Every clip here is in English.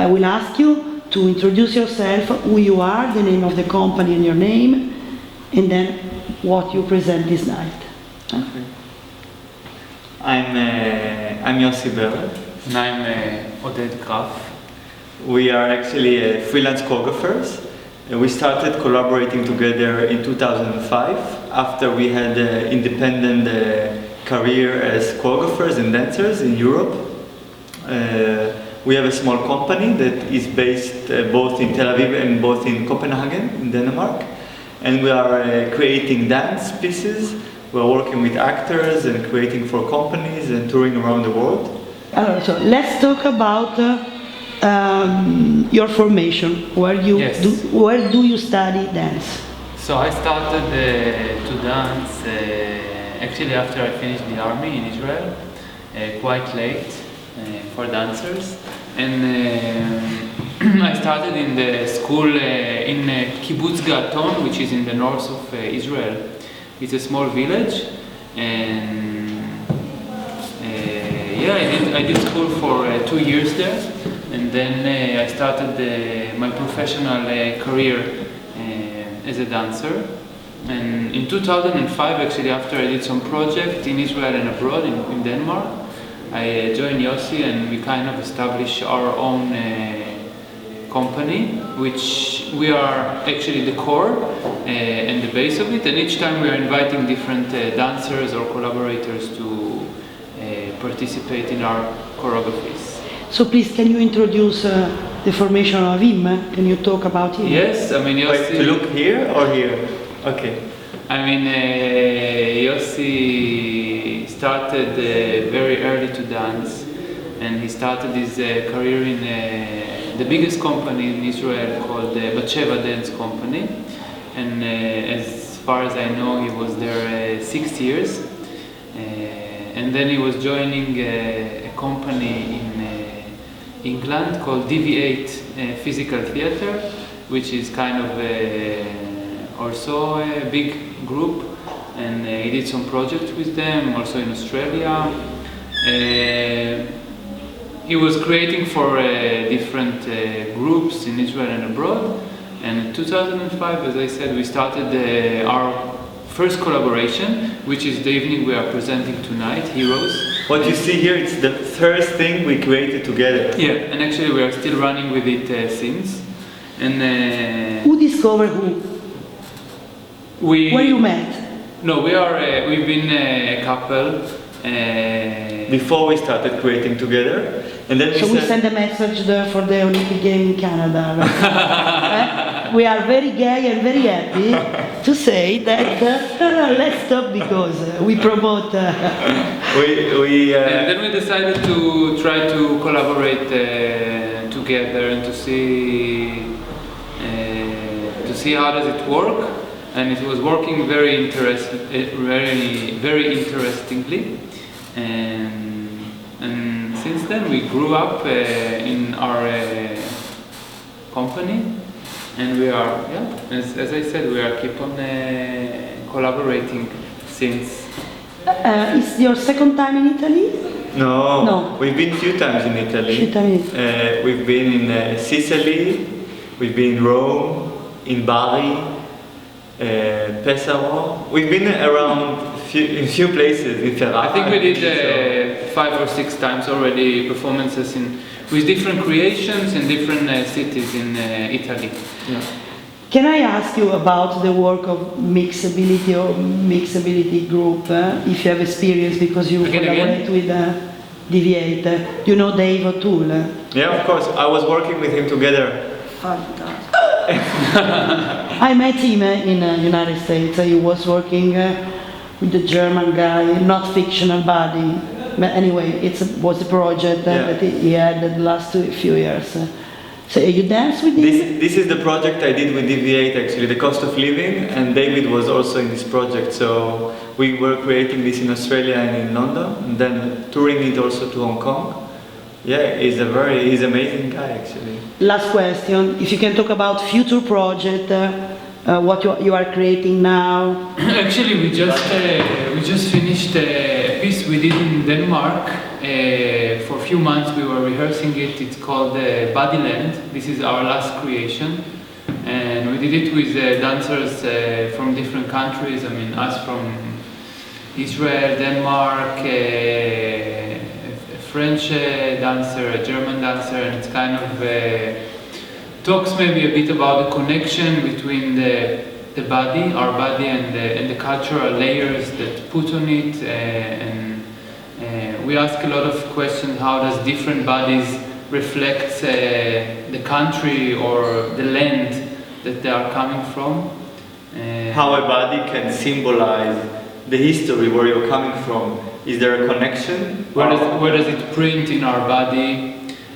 I will ask you to introduce yourself, who you are, the name of the company and your name, and then what you present this night. Okay. I'm Yossi Beret. And I'm Oded Graf. We are actually freelance choreographers. We started collaborating together in 2005 after we had an independent career as choreographers and dancers in Europe. We have a small company that is based both in Tel Aviv and both in Copenhagen, in Denmark. And we are creating dance pieces. We're working with actors and creating for companies and touring around the world. So let's talk about your formation. Where do you study dance? So I started to dance actually after I finished the army in Israel, quite late for dancers. And I started in the school in Kibbutz Gaton, which is in the north of Israel. It's a small village, and I did school for 2 years there, and then I started my professional career as a dancer. And in 2005, actually, after I did some project in Israel and abroad in Denmark, I joined Yossi and we kind of established our own company, which we are actually the core and the base of it, and each time we are inviting different dancers or collaborators to participate in our choreographies. So please, can you introduce the formation of him? Can you talk about him? Yes, I mean Yossi... Wait, to look here or here? Okay. I mean Yossi started very early to dance, and he started his career in the biggest company in Israel called Batsheva Dance Company, and as far as I know he was there 6 years, and then he was joining a company in England called DV8 Physical Theatre, which is kind of also a big group, and he did some projects with them also in Australia. He was creating for different groups in Israel and abroad, and in 2005, as I said, we started our first collaboration, which is the evening we are presenting tonight, Heroes. What you see here, it's the first thing we created together. Yeah, and actually we are still running with it since. And who discovered who? Where you met? No, we've been a couple. Before we started creating together, and then we sent a message there for the Olympic game in Canada. We are very gay and very happy to say that let's stop because we promote. And then we decided to try to collaborate together and to see how does it work, and it was working very interestingly. And since then we grew up in our company, and we are, as I said, we are keep on collaborating since. Is your second time in Italy? No. We've been a few times in Italy. We've been in Sicily, we've been in Rome, in Bari, Pesaro. We've been around in few places in Ferrara. I think we did 5 or 6 times already performances with different creations in different cities in Italy. Yeah. Can I ask you about the work of Mixability or Mixability Group, if you have experience, because you collaborate with DV8. You know Dave O'Toole? Yeah, of course. I was working with him together. I met him in the United States. He was working with the German guy, not fictional body. But anyway, it was a project that he had the last few years. So you dance with him? This is the project I did with DV8 actually, the cost of living, and David was also in this project. So we were creating this in Australia and in London, and then touring it also to Hong Kong. Yeah, he's an amazing guy actually. Last question, if you can talk about future project, what you are creating now. Actually, we just finished a piece we did in Denmark for a few months we were rehearsing it. It's called Bodyland. This is our last creation. And we did it with dancers from different countries. I mean, us from Israel, Denmark, a French dancer, a German dancer, and it's kind of talks maybe a bit about the connection between the body, our body, and the cultural layers that put on it. And we ask a lot of questions. How does different bodies reflect the country or the land that they are coming from? How a body can symbolize the history where you're coming from. Is there a connection? Where does it print in our body?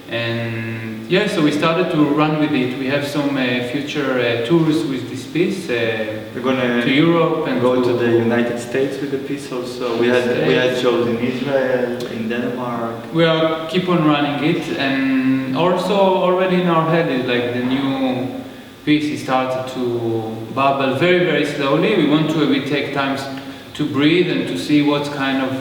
And yeah, so we started to run with it. We have some future tours with this piece. We're gonna to Europe and go to the United States with the piece also. We had shows in Israel, in Denmark. We are keep on running it, and also already in our head is like the new piece. It started to bubble very, very slowly. We want to take time to breathe and to see what kind of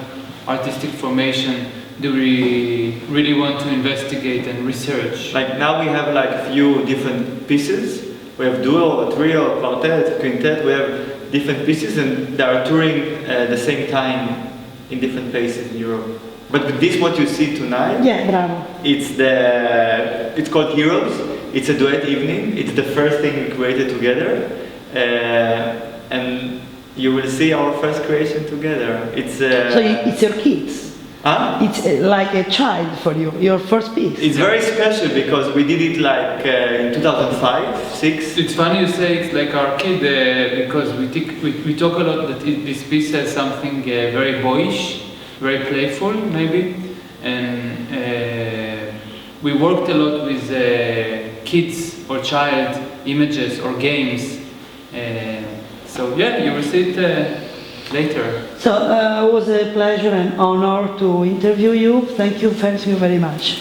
artistic formation do we really want to investigate and research. Like now we have like a few different pieces. We have duo, trio, quartet, quintet. We have different pieces and they are touring at the same time in different places in Europe. But with this, what you see tonight, Yeah, bravo. it's called Heroes. It's a duet evening. It's the first thing we created together, and you will see our first creation together. It's It's your kids. Huh? It's like a child for you, your first piece. It's very special because we did it like in 2005, 6. It's funny you say it's like our kid because we talk a lot that this piece has something very boyish, very playful maybe, and we worked a lot with kids or child images or games. So yeah, you will see it later. So it was a pleasure and honor to interview you. Thank you very much.